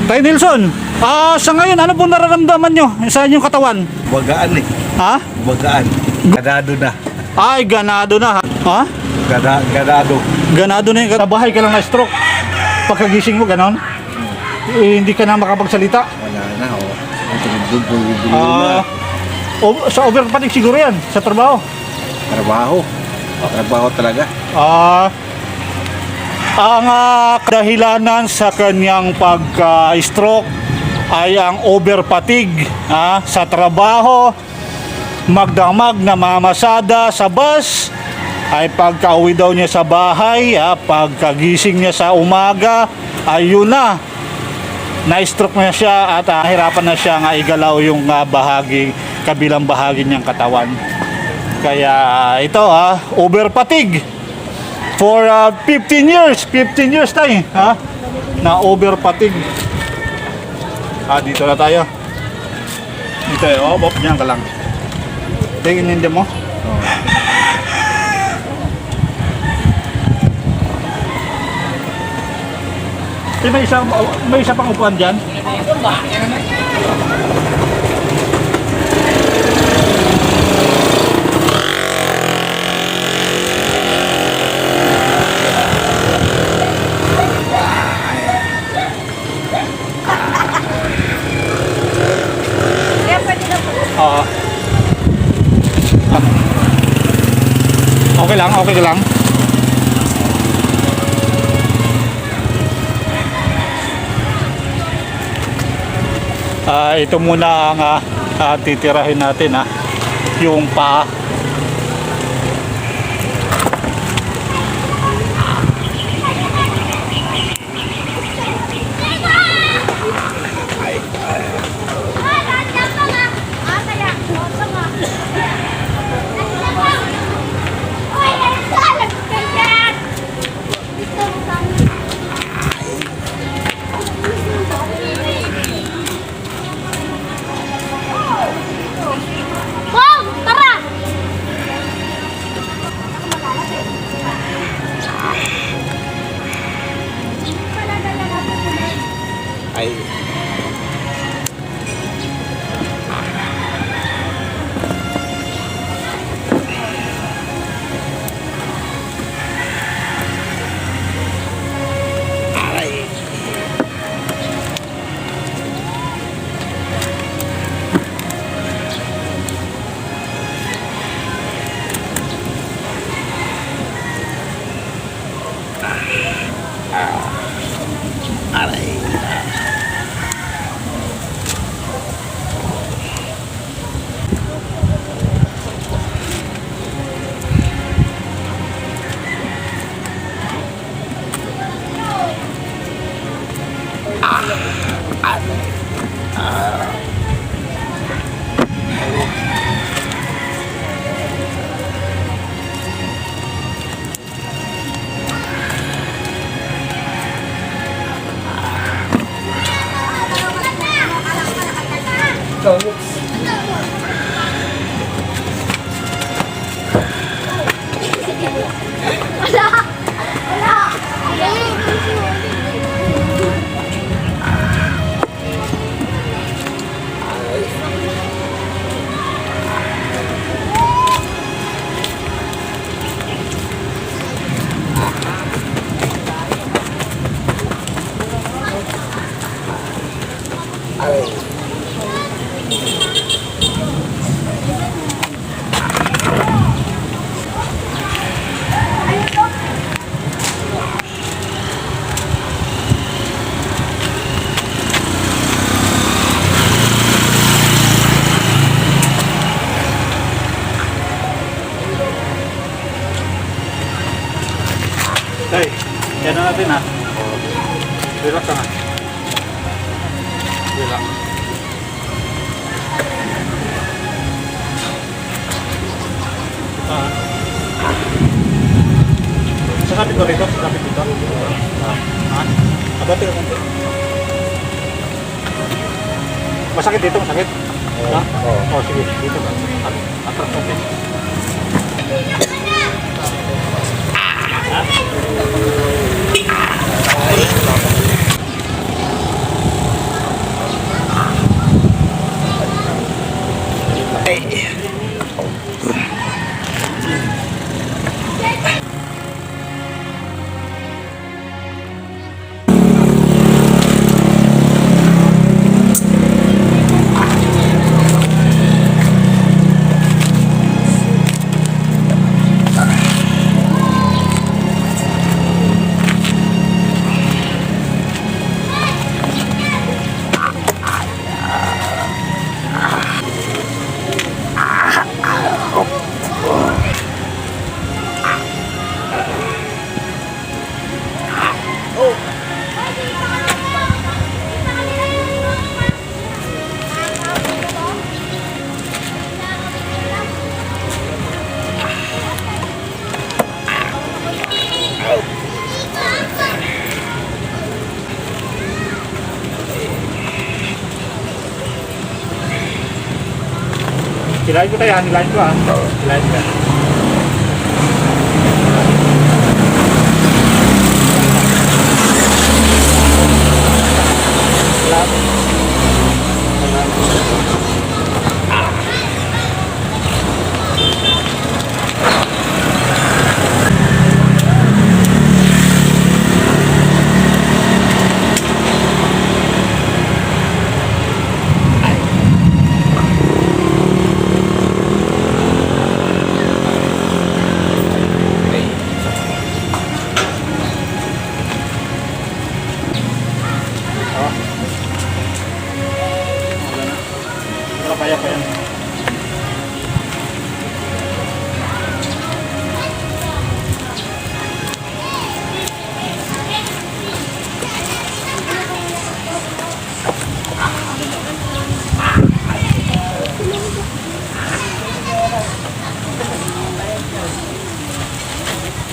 Tay Nelson, sa ngayon, ano po nararamdaman nyo sa inyong katawan? Bagaan eh. Ha? Bagaan. Ganado na. Ay, ganado na. Ha? Ganado. Ganado na yung bahay ka lang na stroke. Pagkagising mo, ganon? Hindi ka na makapagsalita. Wala na, oh. Na. Sa overpatig siguro yan, sa trabaho. Trabaho. Trabaho talaga. Ang kadahilanan sa kanyang pagka-stroke ay ang overfatigue sa trabaho, magdamag na mamasada sa bus, ay pagka-uwi daw niya sa bahay, pagkagising niya sa umaga, ayun na-stroke na siya at hirapan na siya nga igalaw yung kabilang bahagi niyang katawan. Kaya ito overfatigue. For 15 years tayo, na overfatigue. Dito na tayo. Dito diyan ka lang. Tingin mo. May isa pang upuan dyan. Okay lang. Ito muna ang titirahin natin, yung paa. Hey, yan na natin Relax ka nga. Relax. Sakapit ko rito, sakapit dito. Abati ka konti. Masakit dito, masakit? Oo, sige, dito ka. Atras konti. Hilahin ko tayo, hilahin ko ha. Hilahin ko. Kaya pa yan.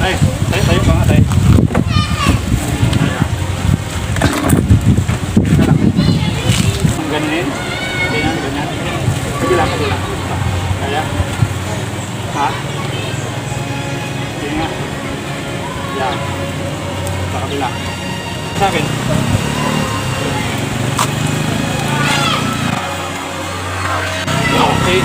Ay, tayo pa nga tayo. Ang ganyan. Ganyan, ganyan. Kabilang. Kaya? Ha? Sige nga. Yan. Sa kabila. Sa akin. Okay.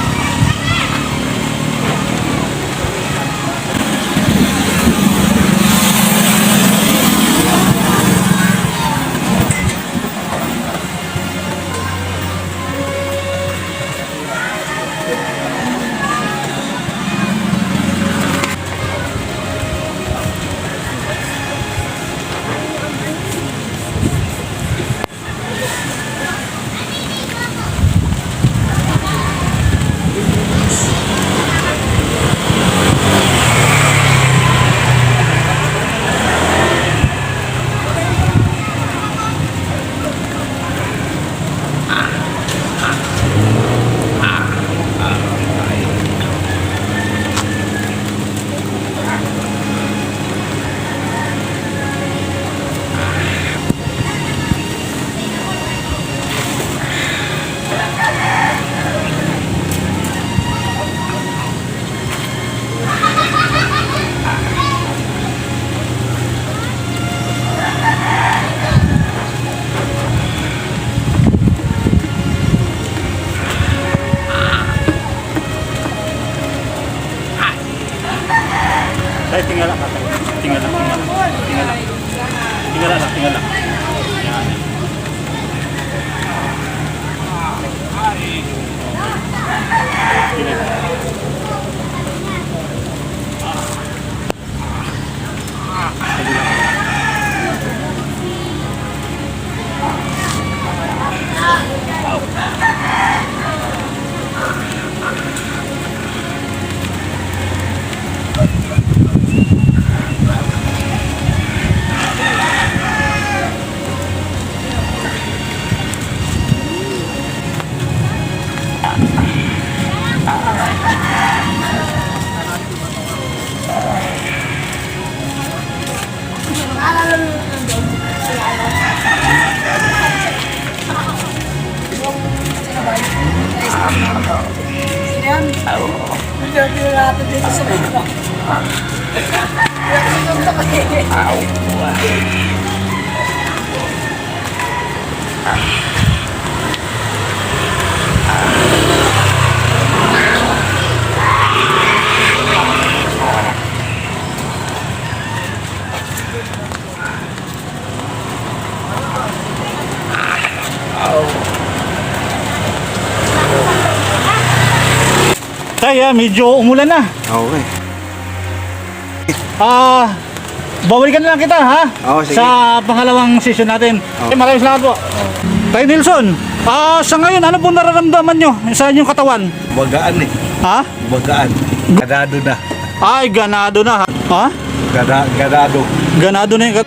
Tayo tingala ka tayo. Tingala. Tingala. Yan. natin dito sa mga. Kaya medyo umulan na. Okay. Babalikan na lang kita ha. Oo, sige. Sa pangalawang session natin. Oo. Maraming salamat po. Tay Nelson, sa ngayon ano po nararamdaman nyo sa inyong katawan? Bagaan eh. Ha? Bagaan. Ganado na. Ay, ganado na ha. Ha? Ganado. Ganado na yung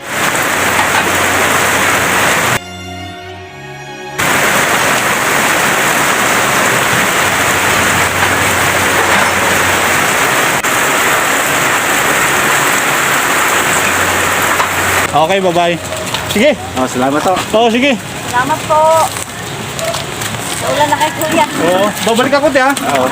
Okay, bye-bye. Sige. Oh, salamat to. Oo, sige. Salamat po. Ulan na kay Kuya. Oo, babalik ako, te ha. Oo.